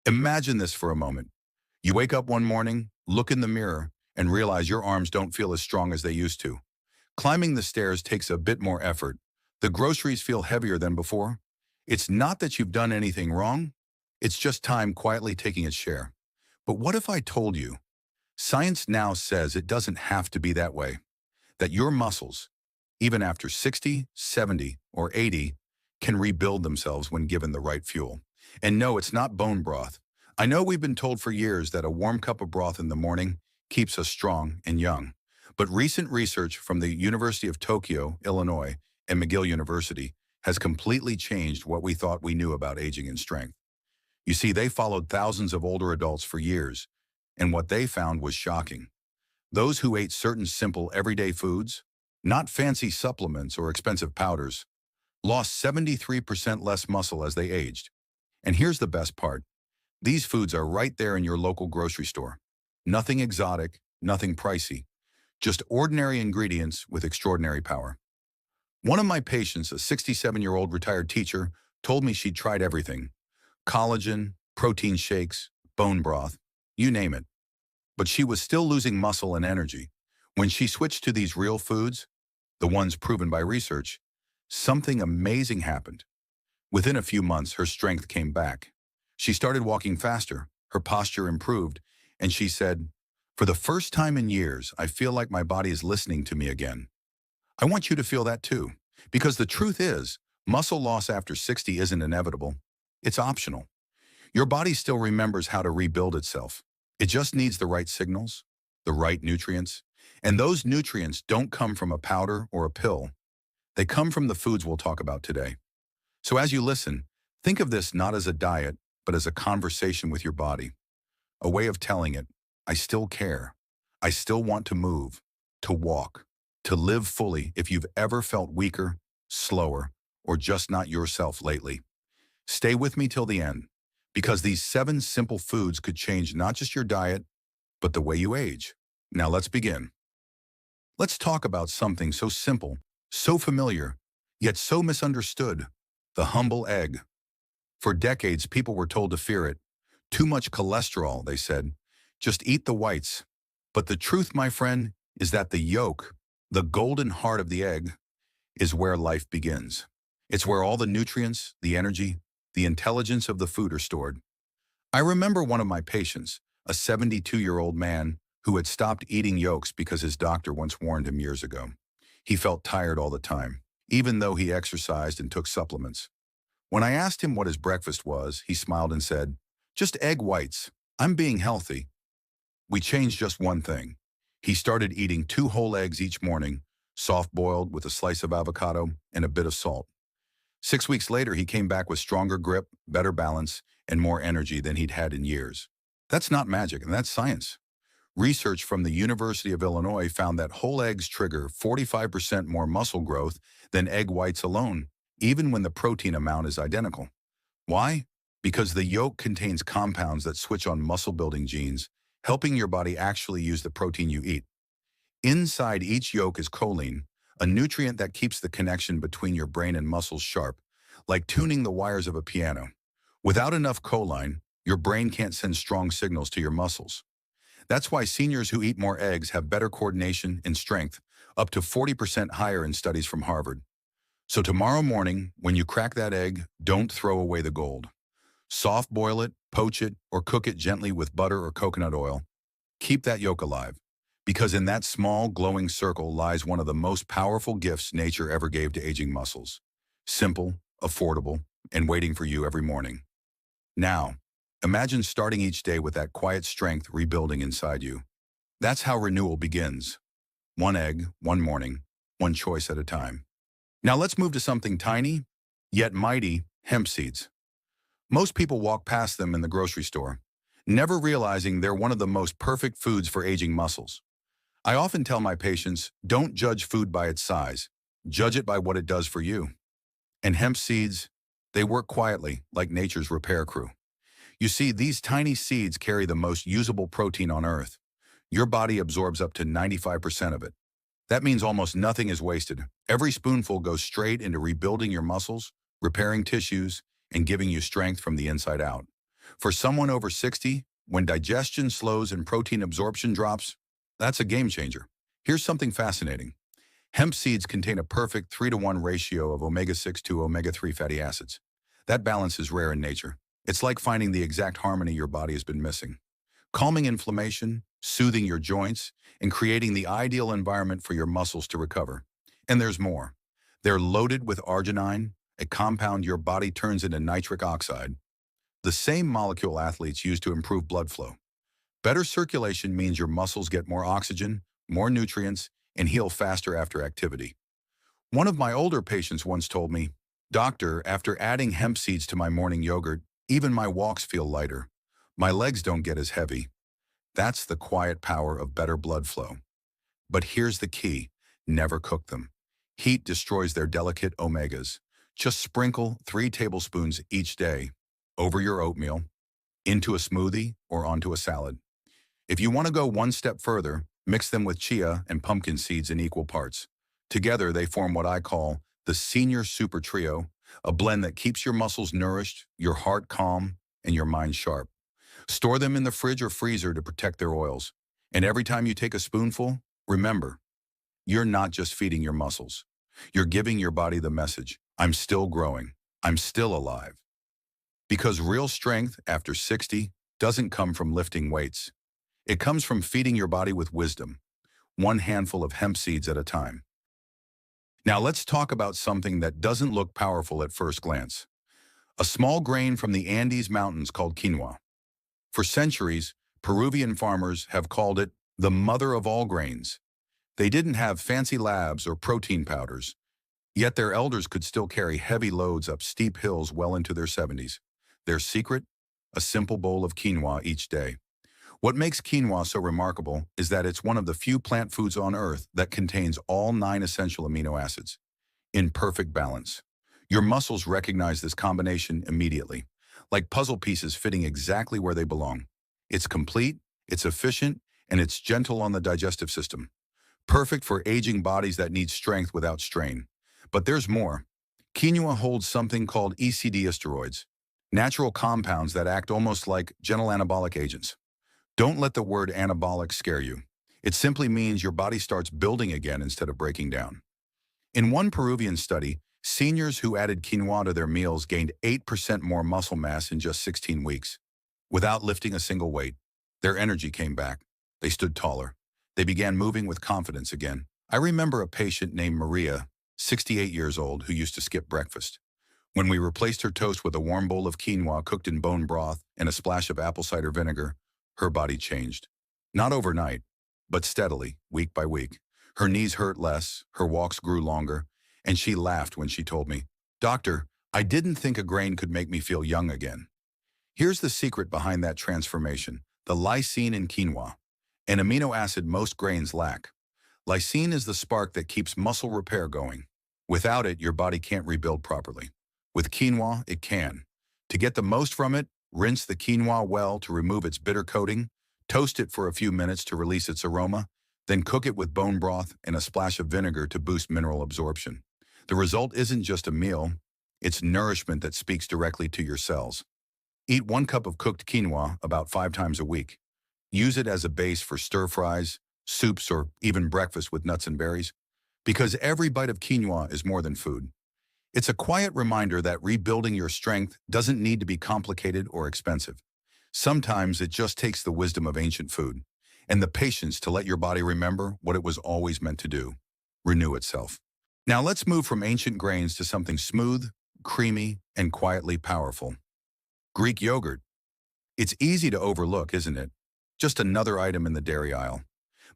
Imagine this for a moment. You wake up one morning, look in the mirror, and realize your arms don't feel as strong as they used to. Climbing the stairs takes a bit more effort. The groceries feel heavier than before. It's not that you've done anything wrong. It's just time quietly taking its share. But what if I told you? Science now says it doesn't have to be that way. That your muscles, even after 60, 70, or 80, can rebuild themselves when given the right fuel. And no, it's not bone broth. I know we've been told for years that a warm cup of broth in the morning keeps us strong and young. But recent research from the University of Tokyo, Illinois, and McGill University has completely changed what we thought we knew about aging and strength. You see, they followed thousands of older adults for years, and what they found was shocking. Those who ate certain simple everyday foods, not fancy supplements or expensive powders, lost 73% less muscle as they aged. And here's the best part. These foods are right there in your local grocery store. Nothing exotic, nothing pricey, just ordinary ingredients with extraordinary power. One of my patients, a 67-year-old retired teacher, told me she'd tried everything. Collagen, protein shakes, bone broth, you name it. But she was still losing muscle and energy. When she switched to these real foods, the ones proven by research, something amazing happened. Within a few months, her strength came back. She started walking faster, her posture improved, and she said, "For the first time in years, I feel like my body is listening to me again." I want you to feel that too, because the truth is, muscle loss after 60 isn't inevitable. It's optional. Your body still remembers how to rebuild itself. It just needs the right signals, the right nutrients, and those nutrients don't come from a powder or a pill. They come from the foods we'll talk about today. So as you listen, think of this not as a diet, but as a conversation with your body, a way of telling it, I still care. I still want to move, to walk, to live fully if you've ever felt weaker, slower, or just not yourself lately. Stay with me till the end, because these 7 simple foods could change not just your diet, but the way you age. Now let's begin. Let's talk about something so simple, so familiar, yet so misunderstood, the humble egg. For decades, people were told to fear it. Too much cholesterol, they said. Just eat the whites. But the truth, my friend, is that the yolk, the golden heart of the egg, is where life begins. It's where all the nutrients, the energy, the intelligence of the food are stored. I remember one of my patients, a 72-year-old man who had stopped eating yolks because his doctor once warned him years ago. He felt tired all the time, even though he exercised and took supplements. When I asked him what his breakfast was, he smiled and said, "Just egg whites. I'm being healthy." We changed just one thing. He started eating 2 whole eggs each morning, soft-boiled with a slice of avocado and a bit of salt. 6 weeks later, he came back with stronger grip, better balance, and more energy than he'd had in years. That's not magic, and that's science. Research from the University of Illinois found that whole eggs trigger 45% more muscle growth than egg whites alone, even when the protein amount is identical. Why? Because the yolk contains compounds that switch on muscle-building genes, helping your body actually use the protein you eat. Inside each yolk is choline, a nutrient that keeps the connection between your brain and muscles sharp, like tuning the wires of a piano. Without enough choline, your brain can't send strong signals to your muscles. That's why seniors who eat more eggs have better coordination and strength, up to 40% higher in studies from Harvard. So tomorrow morning, when you crack that egg, don't throw away the gold. Soft boil it, poach it, or cook it gently with butter or coconut oil. Keep that yolk alive, because in that small, glowing circle lies one of the most powerful gifts nature ever gave to aging muscles. Simple, affordable, and waiting for you every morning. Now, imagine starting each day with that quiet strength rebuilding inside you. That's how renewal begins. One egg, one morning, one choice at a time. Now let's move to something tiny, yet mighty, hemp seeds. Most people walk past them in the grocery store, never realizing they're one of the most perfect foods for aging muscles. I often tell my patients, don't judge food by its size. Judge it by what it does for you. And hemp seeds, they work quietly, like nature's repair crew. You see, these tiny seeds carry the most usable protein on Earth. Your body absorbs up to 95% of it. That means almost nothing is wasted. Every spoonful goes straight into rebuilding your muscles, repairing tissues, and giving you strength from the inside out. For someone over 60, when digestion slows and protein absorption drops, that's a game changer. Here's something fascinating. Hemp seeds contain a perfect 3-to-1 ratio of omega-6 to omega-3 fatty acids. That balance is rare in nature. It's like finding the exact harmony your body has been missing. Calming inflammation, soothing your joints, and creating the ideal environment for your muscles to recover. And there's more. They're loaded with arginine, a compound your body turns into nitric oxide, the same molecule athletes use to improve blood flow. Better circulation means your muscles get more oxygen, more nutrients, and heal faster after activity. One of my older patients once told me, "Doctor, after adding hemp seeds to my morning yogurt, even my walks feel lighter. My legs don't get as heavy." That's the quiet power of better blood flow. But here's the key: never cook them. Heat destroys their delicate omegas. Just sprinkle 3 tablespoons each day over your oatmeal, into a smoothie, or onto a salad. If you want to go one step further, mix them with chia and pumpkin seeds in equal parts. Together, they form what I call the Senior Super Trio, a blend that keeps your muscles nourished, your heart calm, and your mind sharp. Store them in the fridge or freezer to protect their oils. And every time you take a spoonful, remember, you're not just feeding your muscles. You're giving your body the message: I'm still growing. I'm still alive. Because real strength after 60 doesn't come from lifting weights. It comes from feeding your body with wisdom, one handful of hemp seeds at a time. Now let's talk about something that doesn't look powerful at first glance. A small grain from the Andes Mountains called quinoa. For centuries, Peruvian farmers have called it the mother of all grains. They didn't have fancy labs or protein powders, yet their elders could still carry heavy loads up steep hills well into their 70s. Their secret? A simple bowl of quinoa each day. What makes quinoa so remarkable is that it's one of the few plant foods on Earth that contains all 9 essential amino acids in perfect balance. Your muscles recognize this combination immediately, like puzzle pieces fitting exactly where they belong. It's complete, it's efficient, and it's gentle on the digestive system. Perfect for aging bodies that need strength without strain. But there's more. Quinoa holds something called ECD steroids, natural compounds that act almost like gentle anabolic agents. Don't let the word anabolic scare you. It simply means your body starts building again instead of breaking down. In one Peruvian study, seniors who added quinoa to their meals gained 8% more muscle mass in just 16 weeks. Without lifting a single weight, their energy came back. They stood taller. They began moving with confidence again. I remember a patient named Maria, 68 years old, who used to skip breakfast. When we replaced her toast with a warm bowl of quinoa cooked in bone broth and a splash of apple cider vinegar, her body changed. Not overnight, but steadily, week by week. Her knees hurt less, her walks grew longer, and she laughed when she told me, "Doctor, I didn't think a grain could make me feel young again." Here's the secret behind that transformation: the lysine in quinoa, an amino acid most grains lack. Lysine is the spark that keeps muscle repair going. Without it, your body can't rebuild properly. With quinoa, it can. To get the most from it, rinse the quinoa well to remove its bitter coating, toast it for a few minutes to release its aroma, then cook it with bone broth and a splash of vinegar to boost mineral absorption. The result isn't just a meal, it's nourishment that speaks directly to your cells. Eat 1 cup of cooked quinoa about 5 times a week. Use it as a base for stir fries, soups, or even breakfast with nuts and berries. Because every bite of quinoa is more than food. It's a quiet reminder that rebuilding your strength doesn't need to be complicated or expensive. Sometimes it just takes the wisdom of ancient food and the patience to let your body remember what it was always meant to do: renew itself. Now let's move from ancient grains to something smooth, creamy, and quietly powerful. Greek yogurt. It's easy to overlook, isn't it? Just another item in the dairy aisle.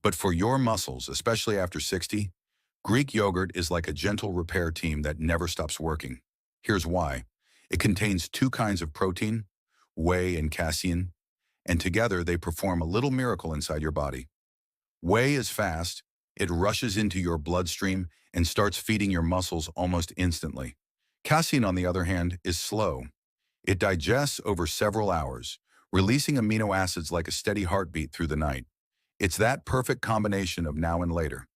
But for your muscles, especially after 60, Greek yogurt is like a gentle repair team that never stops working. Here's why. It contains 2 kinds of protein, whey and casein, and together they perform a little miracle inside your body. Whey is fast, it rushes into your bloodstream and starts feeding your muscles almost instantly. Casein, on the other hand, is slow. It digests over several hours, releasing amino acids like a steady heartbeat through the night. It's that perfect combination of now and later.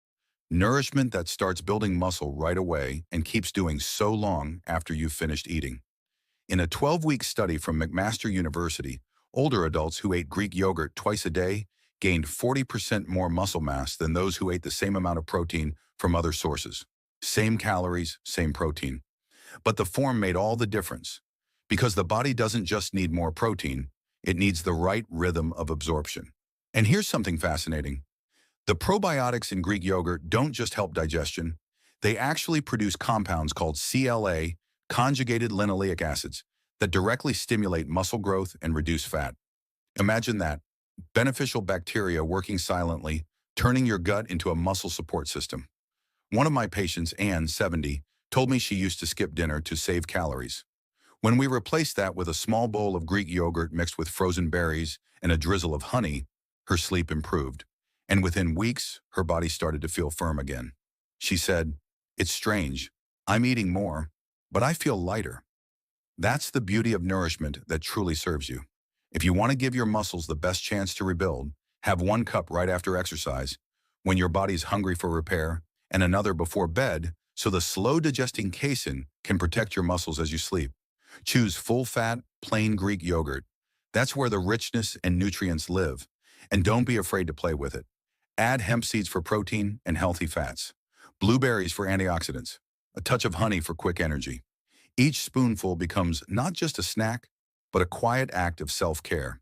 Nourishment that starts building muscle right away and keeps doing so long after you've finished eating. In a 12-week study from McMaster University, older adults who ate Greek yogurt twice a day gained 40% more muscle mass than those who ate the same amount of protein from other sources. Same calories, same protein. But the form made all the difference. Because the body doesn't just need more protein, it needs the right rhythm of absorption. And here's something fascinating. The probiotics in Greek yogurt don't just help digestion. They actually produce compounds called CLA, conjugated linoleic acids, that directly stimulate muscle growth and reduce fat. Imagine that. Beneficial bacteria working silently, turning your gut into a muscle support system. One of my patients, Anne, 70, told me she used to skip dinner to save calories. When we replaced that with a small bowl of Greek yogurt mixed with frozen berries and a drizzle of honey, her sleep improved. And within weeks, her body started to feel firm again. She said, "It's strange. I'm eating more, but I feel lighter." That's the beauty of nourishment that truly serves you. If you want to give your muscles the best chance to rebuild, have 1 cup right after exercise, when your body's hungry for repair, and another before bed, so the slow-digesting casein can protect your muscles as you sleep. Choose full-fat, plain Greek yogurt. That's where the richness and nutrients live. And don't be afraid to play with it. Add hemp seeds for protein and healthy fats, blueberries for antioxidants, a touch of honey for quick energy. Each spoonful becomes not just a snack, but a quiet act of self-care,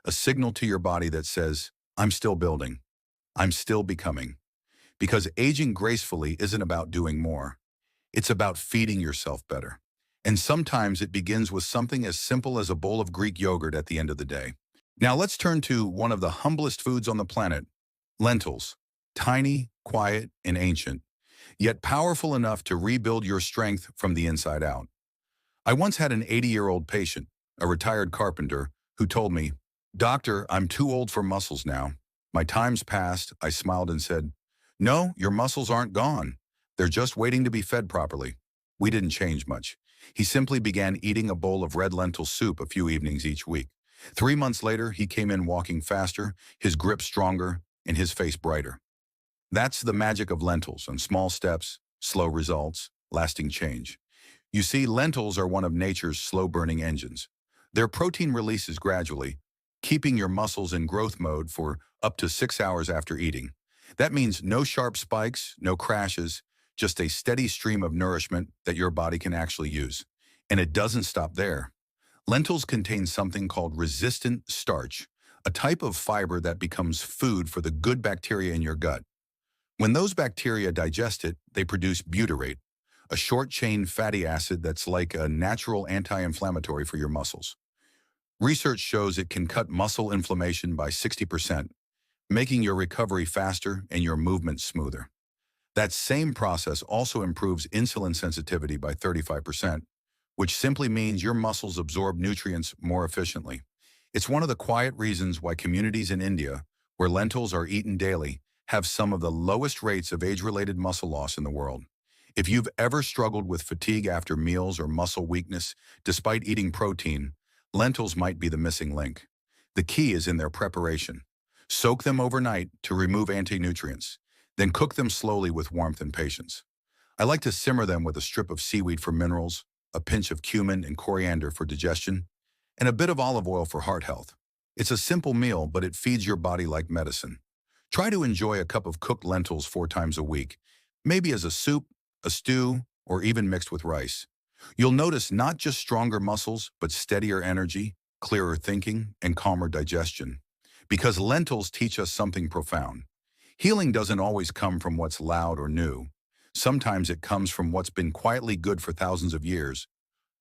a signal to your body that says, "I'm still building. I'm still becoming." Because aging gracefully isn't about doing more. It's about feeding yourself better. And sometimes it begins with something as simple as a bowl of Greek yogurt at the end of the day. Now let's turn to one of the humblest foods on the planet, lentils. Tiny, quiet, and ancient, yet powerful enough to rebuild your strength from the inside out. I once had an 80-year-old patient, a retired carpenter, who told me, "Doctor, I'm too old for muscles now." My time's passed. I smiled and said, "No, your muscles aren't gone. They're just waiting to be fed properly." We didn't change much. He simply began eating a bowl of red lentil soup a few evenings each week. 3 months later, he came in walking faster, his grip stronger, and his face brighter. That's the magic of lentils, and small steps, slow results, lasting change. You see, lentils are one of nature's slow-burning engines. Their protein releases gradually, keeping your muscles in growth mode for up to 6 hours after eating. That means no sharp spikes, no crashes, just a steady stream of nourishment that your body can actually use. And it doesn't stop there. Lentils contain something called resistant starch, a type of fiber that becomes food for the good bacteria in your gut. When those bacteria digest it, they produce butyrate, a short-chain fatty acid that's like a natural anti-inflammatory for your muscles. Research shows it can cut muscle inflammation by 60%, making your recovery faster and your movement smoother. That same process also improves insulin sensitivity by 35%, which simply means your muscles absorb nutrients more efficiently. It's one of the quiet reasons why communities in India, where lentils are eaten daily, have some of the lowest rates of age-related muscle loss in the world. If you've ever struggled with fatigue after meals or muscle weakness despite eating protein, lentils might be the missing link. The key is in their preparation. Soak them overnight to remove anti-nutrients, then cook them slowly with warmth and patience. I like to simmer them with a strip of seaweed for minerals, a pinch of cumin and coriander for digestion, and a bit of olive oil for heart health. It's a simple meal, but it feeds your body like medicine. Try to enjoy a cup of cooked lentils 4 times a week, maybe as a soup, a stew, or even mixed with rice. You'll notice not just stronger muscles, but steadier energy, clearer thinking, and calmer digestion. Because lentils teach us something profound. Healing doesn't always come from what's loud or new. Sometimes it comes from what's been quietly good for thousands of years.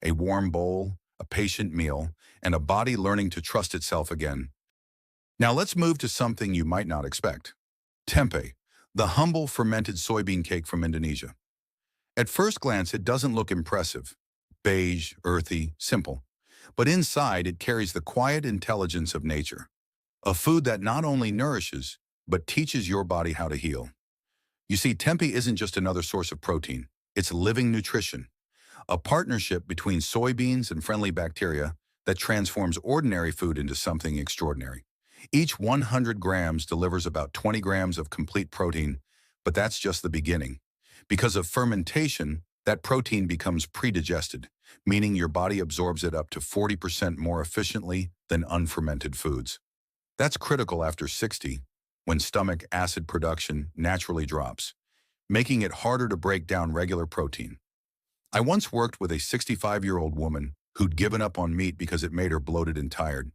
A warm bowl, a patient meal, and a body learning to trust itself again. Now let's move to something you might not expect. Tempeh, the humble fermented soybean cake from Indonesia. At first glance, it doesn't look impressive. Beige, earthy, simple. But inside, it carries the quiet intelligence of nature. A food that not only nourishes, but teaches your body how to heal. You see, tempeh isn't just another source of protein. It's living nutrition. A partnership between soybeans and friendly bacteria that transforms ordinary food into something extraordinary. Each 100 grams delivers about 20 grams of complete protein, but that's just the beginning. Because of fermentation, that protein becomes pre-digested, meaning your body absorbs it up to 40% more efficiently than unfermented foods. That's critical after 60, when stomach acid production naturally drops, making it harder to break down regular protein. I once worked with a 65-year-old woman who'd given up on meat because it made her bloated and tired.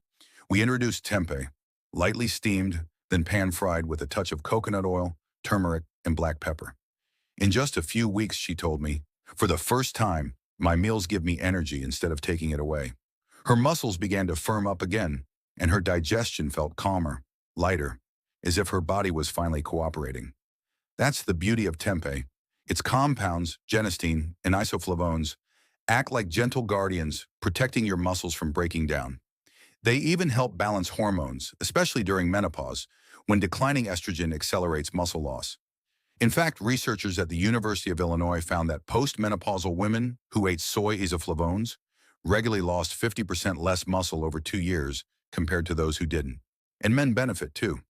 We introduced tempeh, lightly steamed, then pan-fried with a touch of coconut oil, turmeric, and black pepper. In just a few weeks, she told me, for the first time, my meals give me energy instead of taking it away. Her muscles began to firm up again, and her digestion felt calmer, lighter, as if her body was finally cooperating. That's the beauty of tempeh. Its compounds, genistein and isoflavones, act like gentle guardians, protecting your muscles from breaking down. They even help balance hormones, especially during menopause, when declining estrogen accelerates muscle loss. In fact, researchers at the University of Illinois found that postmenopausal women who ate soy isoflavones regularly lost 50% less muscle over 2 years compared to those who didn't. And men benefit too.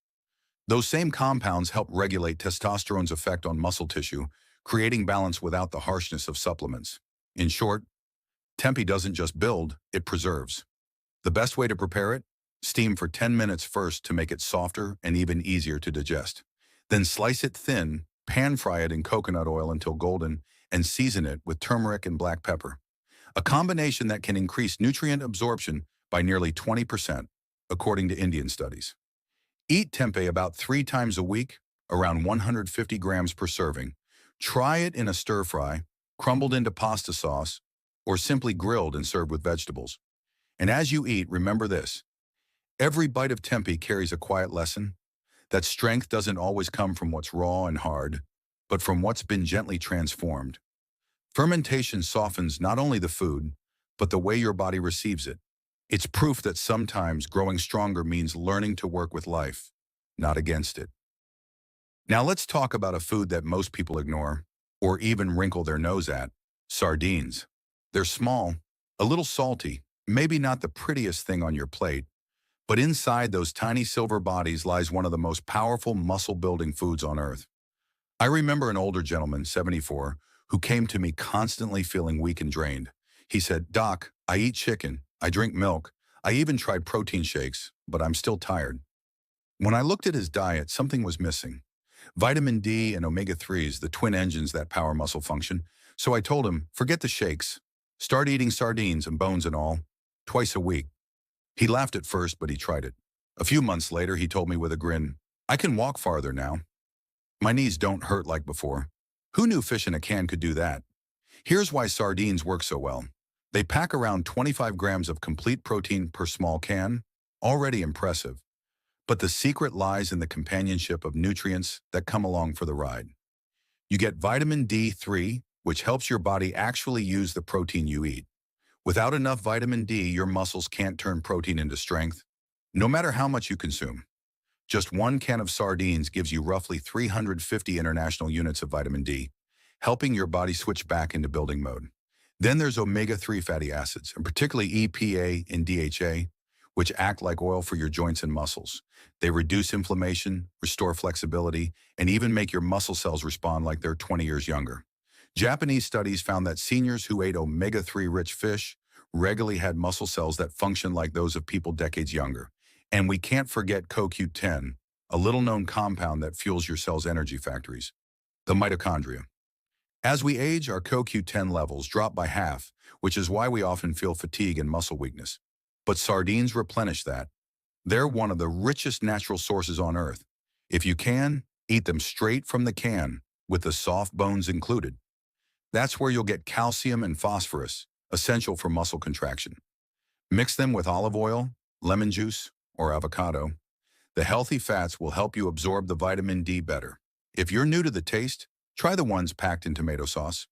Those same compounds help regulate testosterone's effect on muscle tissue, creating balance without the harshness of supplements. In short, tempeh doesn't just build, it preserves. The best way to prepare it? Steam for 10 minutes first to make it softer and even easier to digest. Then slice it thin, pan-fry it in coconut oil until golden, and season it with turmeric and black pepper. A combination that can increase nutrient absorption by nearly 20%, according to Indian studies. Eat tempeh about 3 times a week, around 150 grams per serving. Try it in a stir-fry, crumbled into pasta sauce, or simply grilled and served with vegetables. And as you eat, remember this. Every bite of tempeh carries a quiet lesson that strength doesn't always come from what's raw and hard, but from what's been gently transformed. Fermentation softens not only the food, but the way your body receives it. It's proof that sometimes growing stronger means learning to work with life, not against it. Now let's talk about a food that most people ignore, or even wrinkle their nose at: sardines. They're small, a little salty, maybe not the prettiest thing on your plate, but inside those tiny silver bodies lies one of the most powerful muscle-building foods on earth. I remember an older gentleman, 74, who came to me constantly feeling weak and drained. He said, "Doc, I eat chicken, I drink milk, I even tried protein shakes, but I'm still tired." When I looked at his diet, something was missing. Vitamin D and omega-3s, the twin engines that power muscle function. So I told him, forget the shakes. Start eating sardines and bones and all, twice a week. He laughed at first, but he tried it. A few months later, he told me with a grin, "I can walk farther now. My knees don't hurt like before." Who knew fish in a can could do that? Here's why sardines work so well. They pack around 25 grams of complete protein per small can, already impressive. But the secret lies in the companionship of nutrients that come along for the ride. You get vitamin D3, which helps your body actually use the protein you eat. Without enough vitamin D, your muscles can't turn protein into strength, no matter how much you consume. Just 1 can of sardines gives you roughly 350 international units of vitamin D, helping your body switch back into building mode. Then there's omega-3 fatty acids, and particularly EPA and DHA, which act like oil for your joints and muscles. They reduce inflammation, restore flexibility, and even make your muscle cells respond like they're 20 years younger. Japanese studies found that seniors who ate omega-3 rich fish regularly had muscle cells that function like those of people decades younger. And we can't forget CoQ10, a little-known compound that fuels your cell's energy factories, the mitochondria. As we age, our CoQ10 levels drop by half, which is why we often feel fatigue and muscle weakness. But sardines replenish that. They're one of the richest natural sources on Earth. If you can, eat them straight from the can, with the soft bones included. That's where you'll get calcium and phosphorus, essential for muscle contraction. Mix them with olive oil, lemon juice, or avocado. The healthy fats will help you absorb the vitamin D better. If you're new to the taste, try the ones packed in tomato sauce.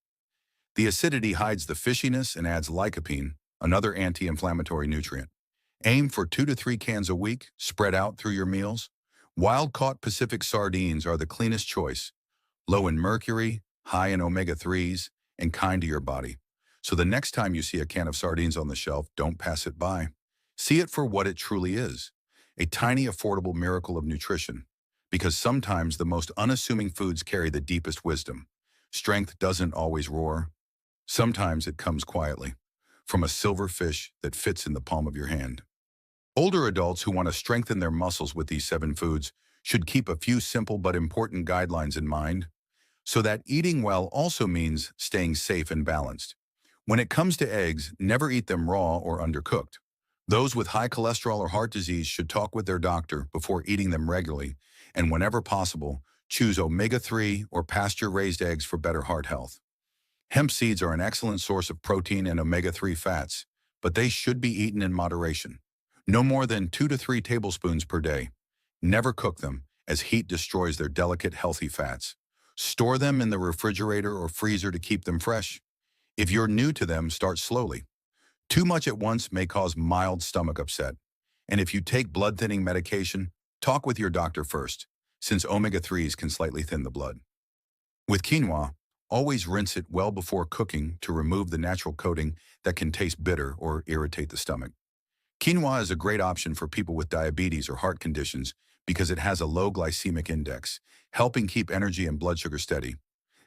The acidity hides the fishiness and adds lycopene, another anti-inflammatory nutrient. Aim for 2 to 3 cans a week, spread out through your meals. Wild-caught Pacific sardines are the cleanest choice, low in mercury, high in omega-3s, and kind to your body. So the next time you see a can of sardines on the shelf, don't pass it by. See it for what it truly is, a tiny, affordable miracle of nutrition. Because sometimes the most unassuming foods carry the deepest wisdom. Strength doesn't always roar. Sometimes it comes quietly. from a silver fish that fits in the palm of your hand. Older adults who want to strengthen their muscles with these 7 foods should keep a few simple but important guidelines in mind, so that eating well also means staying safe and balanced. When it comes to eggs, never eat them raw or undercooked. Those with high cholesterol or heart disease should talk with their doctor before eating them regularly, and whenever possible, choose omega-3 or pasture-raised eggs for better heart health. Hemp seeds are an excellent source of protein and omega-3 fats, but they should be eaten in moderation. No more than 2 to 3 tablespoons per day. Never cook them, as heat destroys their delicate, healthy fats. Store them in the refrigerator or freezer to keep them fresh. If you're new to them, start slowly. Too much at once may cause mild stomach upset. And if you take blood-thinning medication, talk with your doctor first, since omega-3s can slightly thin the blood. With quinoa, always rinse it well before cooking to remove the natural coating that can taste bitter or irritate the stomach. Quinoa is a great option for people with diabetes or heart conditions because it has a low glycemic index, helping keep energy and blood sugar steady.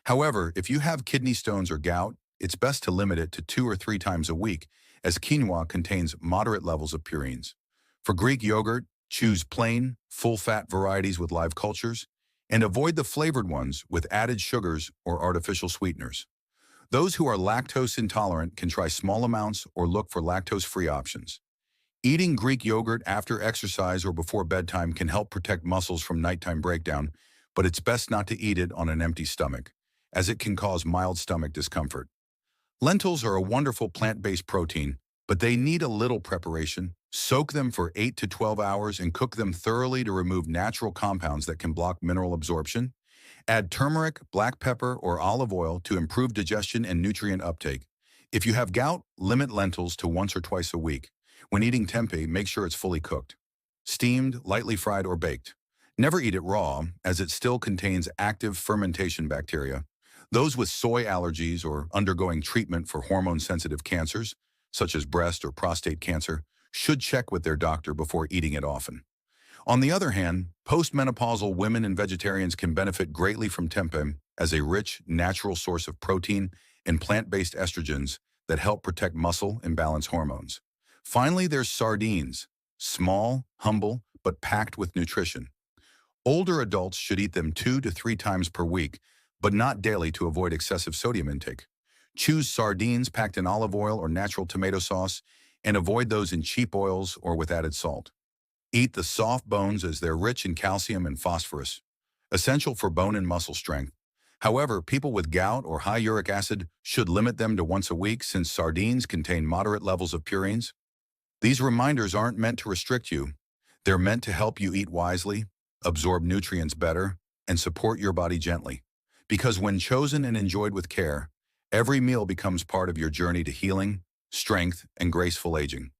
However, if you have kidney stones or gout, it's best to limit it to 2 or 3 times a week, as quinoa contains moderate levels of purines. For Greek yogurt, choose plain, full-fat varieties with live cultures, and avoid the flavored ones with added sugars or artificial sweeteners. Those who are lactose intolerant can try small amounts or look for lactose-free options. Eating Greek yogurt after exercise or before bedtime can help protect muscles from nighttime breakdown, but it's best not to eat it on an empty stomach, as it can cause mild stomach discomfort. Lentils are a wonderful plant-based protein, but they need a little preparation. Soak them for 8 to 12 hours and cook them thoroughly to remove natural compounds that can block mineral absorption. Add turmeric, black pepper, or olive oil to improve digestion and nutrient uptake. If you have gout, limit lentils to once or twice a week. When eating tempeh, make sure it's fully cooked, steamed, lightly fried, or baked. Never eat it raw, as it still contains active fermentation bacteria. Those with soy allergies or undergoing treatment for hormone-sensitive cancers, such as breast or prostate cancer, should check with their doctor before eating it often. On the other hand, postmenopausal women and vegetarians can benefit greatly from tempeh as a rich, natural source of protein and plant-based estrogens that help protect muscle and balance hormones. Finally, there's sardines, small, humble, but packed with nutrition. Older adults should eat them 2 to 3 times per week, but not daily to avoid excessive sodium intake. Choose sardines packed in olive oil or natural tomato sauce, and avoid those in cheap oils or with added salt. Eat the soft bones as they're rich in calcium and phosphorus, essential for bone and muscle strength. However, people with gout or high uric acid should limit them to once a week since sardines contain moderate levels of purines. These reminders aren't meant to restrict you. They're meant to help you eat wisely, absorb nutrients better, and support your body gently. Because when chosen and enjoyed with care, every meal becomes part of your journey to healing, strength, and graceful aging.